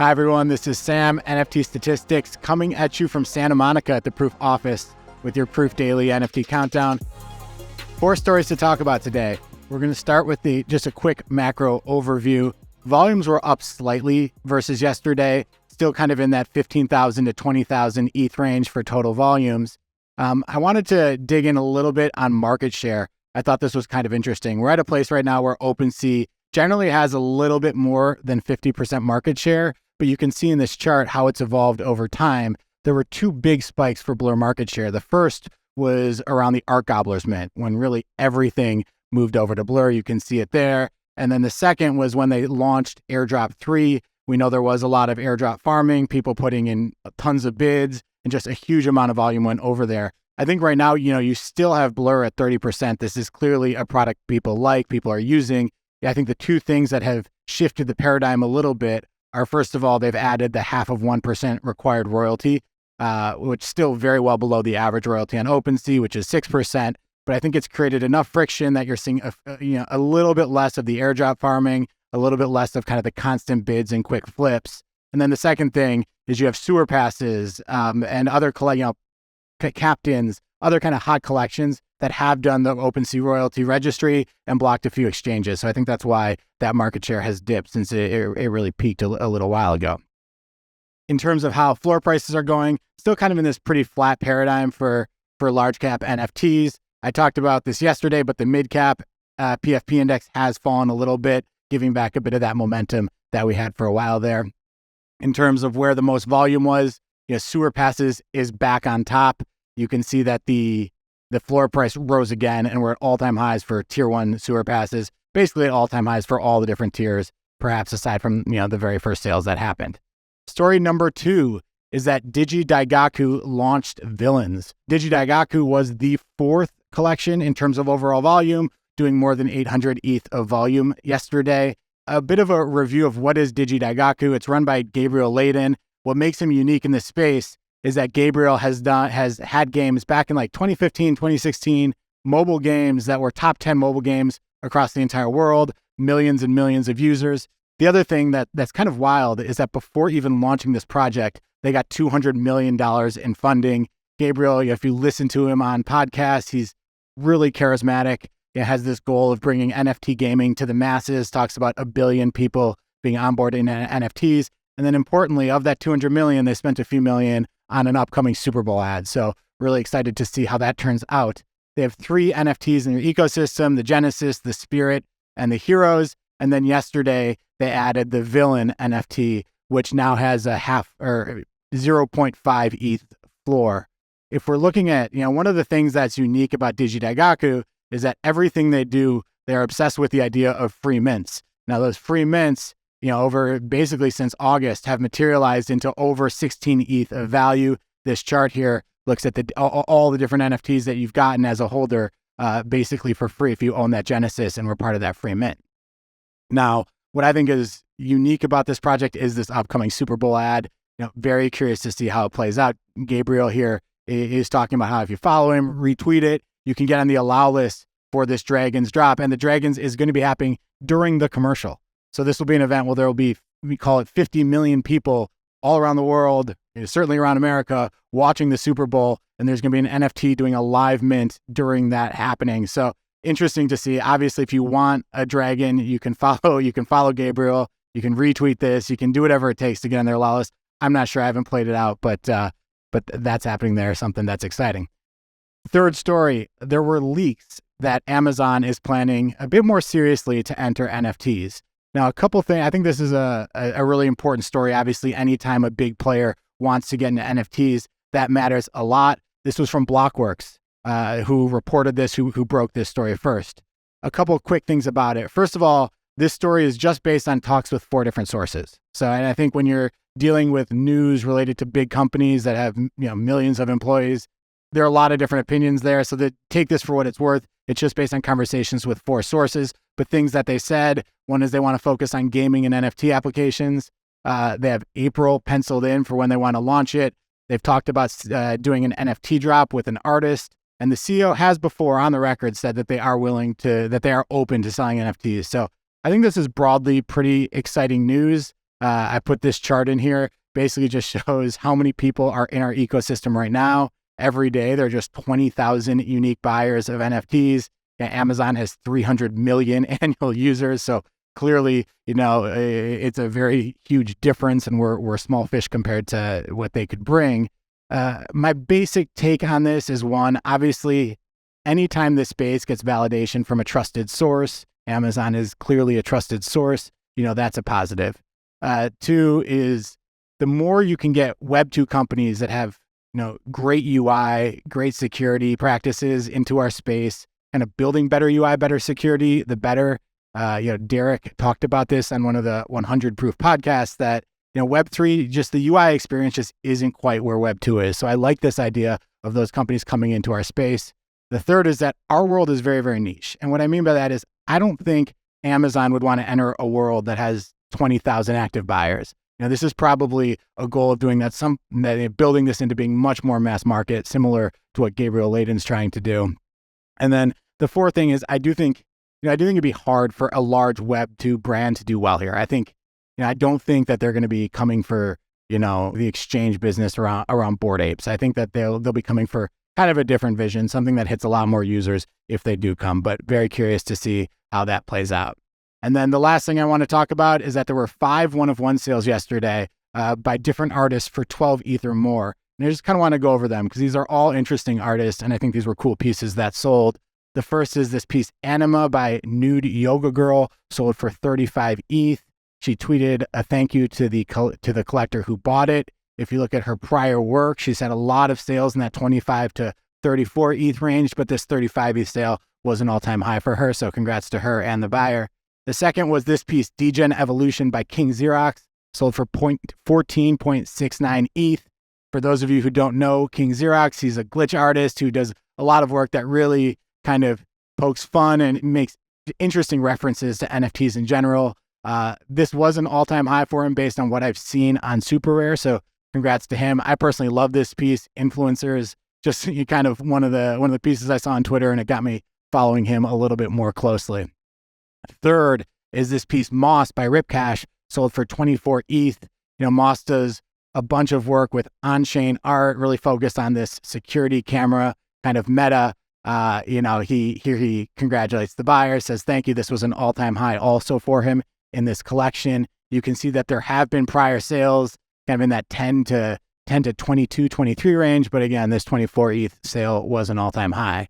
Hi everyone, this is Sam, NFT Statistics, coming at you from Santa Monica at the Proof office with your Proof Daily NFT Countdown. 4 stories to talk about today. We're going to start with just a quick macro overview. Volumes were up slightly versus yesterday, still kind of in that 15,000 to 20,000 ETH range for total volumes. I wanted to dig in a little bit on market share. I thought this was kind of interesting. We're at a place right now where OpenSea generally has a little bit more than 50% market share, but you can see in this chart how it's evolved over time. There were 2 big spikes for Blur market share. The first was around the Art Gobblers mint, when really everything moved over to Blur. You can see it there. And then the second was when they launched Airdrop 3. We know there was a lot of airdrop farming, people putting in tons of bids, and just a huge amount of volume went over there. I think right now, you still have Blur at 30%. This is clearly a product people like, people are using. I think the 2 things that have shifted the paradigm a little bit are, first of all, they've added the 0.5% required royalty, which is still very well below the average royalty on OpenSea, which is 6%. But I think it's created enough friction that you're seeing a little bit less of the airdrop farming, a little bit less of kind of the constant bids and quick flips. And then the second thing is you have sewer passes and other captains, other kind of hot collections that have done the OpenSea royalty registry and blocked a few exchanges. So I think that's why that market share has dipped since it really peaked a little while ago. In terms of how floor prices are going, still kind of in this pretty flat paradigm for large cap NFTs. I talked about this yesterday, but the mid cap PFP index has fallen a little bit, giving back a bit of that momentum that we had for a while there. In terms of where the most volume was, sewer passes is back on top. You can see that the floor price rose again, and we're at all-time highs for tier 1 sewer passes, basically at all-time highs for all the different tiers, perhaps aside from the very first sales that happened. Story number 2 is that DigiDaigaku launched Villains. DigiDaigaku was the 4th collection in terms of overall volume, doing more than 800 ETH of volume yesterday. A bit of a review of what is DigiDaigaku. It's run by Gabriel Layden. What makes him unique in this space is that Gabriel has had games back in like 2015, 2016, mobile games that were top 10 mobile games across the entire world, millions and millions of users. The other thing that's kind of wild is that before even launching this project, they got $200 million in funding. Gabriel, if you listen to him on podcasts, he's really charismatic. He has this goal of bringing NFT gaming to the masses, talks about 1 billion people being onboarded in NFTs. And then importantly, of that 200 million, they spent a few million on an upcoming Super Bowl ad. So really excited to see how that turns out. They have 3 NFTs in their ecosystem, the Genesis, the Spirit, and the Heroes. And then yesterday, they added the Villain NFT, which now has a 0.5 ETH floor. If we're looking at, one of the things that's unique about DigiDaigaku is that everything they do, they're obsessed with the idea of free mints. Now, those free mints, over basically since August, have materialized into over 16 ETH of value. This chart here looks at all the different NFTs that you've gotten as a holder, basically for free if you own that Genesis and were part of that free mint. Now, what I think is unique about this project is this upcoming Super Bowl ad. Very curious to see how it plays out. Gabriel here is talking about how if you follow him, retweet it, you can get on the allow list for this Dragons drop. And the Dragons is going to be happening during the commercial. So this will be an event where there will be, we call it 50 million people all around the world, certainly around America, watching the Super Bowl. And there's going to be an NFT doing a live mint during that happening. So interesting to see. Obviously, if you want a dragon, you can follow Gabriel. You can retweet this. You can do whatever it takes to get on their allow list. I'm not sure. I haven't played it out, but that's happening there. Something that's exciting. Third story, there were leaks that Amazon is planning a bit more seriously to enter NFTs. Now, a couple things, I think this is a really important story. Obviously, anytime a big player wants to get into NFTs, that matters a lot. This was from Blockworks, who reported this, who broke this story first. A couple of quick things about it. First of all, this story is just based on talks with 4 different sources. So, and I think when you're dealing with news related to big companies that have millions of employees, there are a lot of different opinions there. So take this for what it's worth. It's just based on conversations with 4 sources, but things that they said. One is they want to focus on gaming and NFT applications. They have April penciled in for when they want to launch it. They've talked about doing an NFT drop with an artist. And the CEO has before on the record said that they are open to selling NFTs. So I think this is broadly pretty exciting news. I put this chart in here, basically just shows how many people are in our ecosystem right now. Every day, there are just 20,000 unique buyers of NFTs. Amazon has 300 million annual users. So clearly, it's a very huge difference, and we're small fish compared to what they could bring. My basic take on this is, one, obviously, anytime this space gets validation from a trusted source, Amazon is clearly a trusted source, that's a positive. Two is, the more you can get Web2 companies that have, great UI, great security practices into our space, kind of building better UI, better security, the better. Derek talked about this on one of the 100 Proof podcasts, that, Web3, just the UI experience just isn't quite where Web2 is. So I like this idea of those companies coming into our space. The third is that our world is very, very niche. And what I mean by that is, I don't think Amazon would want to enter a world that has 20,000 active buyers. This is probably a goal of doing that, building this into being much more mass market, similar to what Gabriel Layden's trying to do. And then the fourth thing is, I do think it'd be hard for a large Web2 brand to do well here. I don't think that they're going to be coming for, the exchange business around Bored Apes. I think that they'll be coming for kind of a different vision, something that hits a lot more users if they do come, but very curious to see how that plays out. And then the last thing I want to talk about is that there were 5 one-of-one sales yesterday by different artists for 12 ETH or more. And I just kind of want to go over them because these are all interesting artists, and I think these were cool pieces that sold. The first is this piece, Anima by Nude Yoga Girl, sold for 35 ETH. She tweeted a thank you to the collector who bought it. If you look at her prior work, she's had a lot of sales in that 25 to 34 ETH range, but this 35 ETH sale was an all-time high for her, so congrats to her and the buyer. The second was this piece, Degen Evolution by King Xerox, sold for 14.69 ETH. For those of you who don't know King Xerox, he's a glitch artist who does a lot of work that really kind of pokes fun and makes interesting references to NFTs in general. This was an all-time high for him based on what I've seen on Super Rare, so congrats to him. I personally love this piece. Influencers, just kind of one of the pieces I saw on Twitter, and it got me following him a little bit more closely. Third is this piece, Moss by Ripcash, sold for 24 ETH. Moss does a bunch of work with on-chain art, really focused on this security camera kind of meta. He congratulates the buyer, says thank you. This was an all-time high also for him in this collection. You can see that there have been prior sales kind of in that 10 to 22, 23 range. But again, this 24 ETH sale was an all-time high.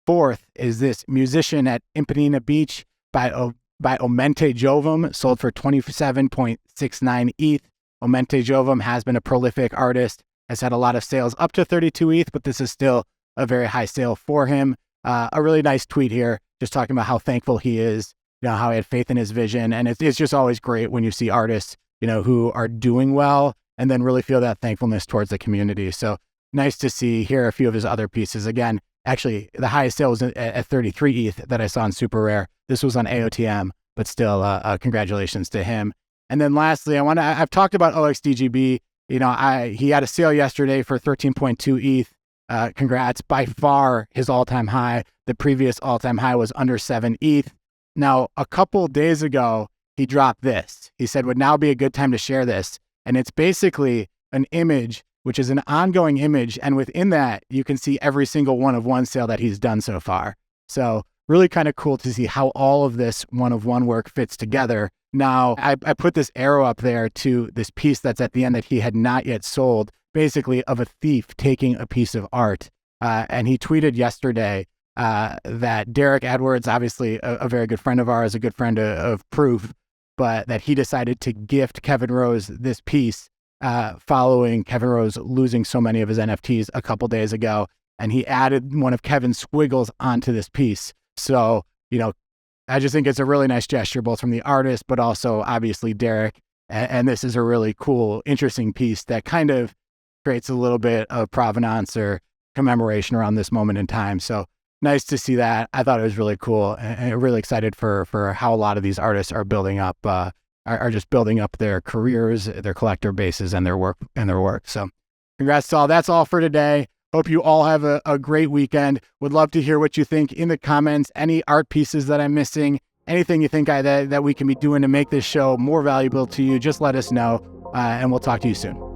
Fourth is this Musician at Impanina Beach by Omente Jovum, sold for 27.69 ETH. Omente Jovum has been a prolific artist, has had a lot of sales up to 32 ETH, but this is still a very high sale for him. A really nice tweet here, just talking about how thankful he is, how he had faith in his vision. And it's just always great when you see artists, who are doing well and then really feel that thankfulness towards the community. So nice to see here a few of his other pieces. Again, actually, the highest sale was at 33 ETH that I saw in Super Rare. This was on AOTM, but still, congratulations to him. And then lastly, I've talked about OXDGB. He had a sale yesterday for 13.2 ETH. Congrats. By far his all-time high. The previous all-time high was under 7 ETH. Now, a couple days ago, he dropped this. He said, would now be a good time to share this. And it's basically an image, which is an ongoing image. And within that, you can see every single one-of-one sale that he's done so far. So really kind of cool to see how all of this one-of-one work fits together. Now, I put this arrow up there to this piece that's at the end that he had not yet sold, basically of a thief taking a piece of art. And he tweeted yesterday that Derek Edwards, obviously a very good friend of ours, a good friend of Proof, but that he decided to gift Kevin Rose this piece following Kevin Rose losing so many of his NFTs a couple days ago. And he added one of Kevin's squiggles onto this piece. So, I just think it's a really nice gesture, both from the artist, but also obviously Derek. And this is a really cool, interesting piece that kind of creates a little bit of provenance or commemoration around this moment in time. So nice to see that. I thought it was really cool, and really excited for how a lot of these artists are building up, are just building up their careers, their collector bases, and their work. So congrats to all. That's all for today. Hope you all have a great weekend. Would love to hear what you think in the comments. Any art pieces that I'm missing, anything you think that we can be doing to make this show more valuable to you, just let us know, and we'll talk to you soon.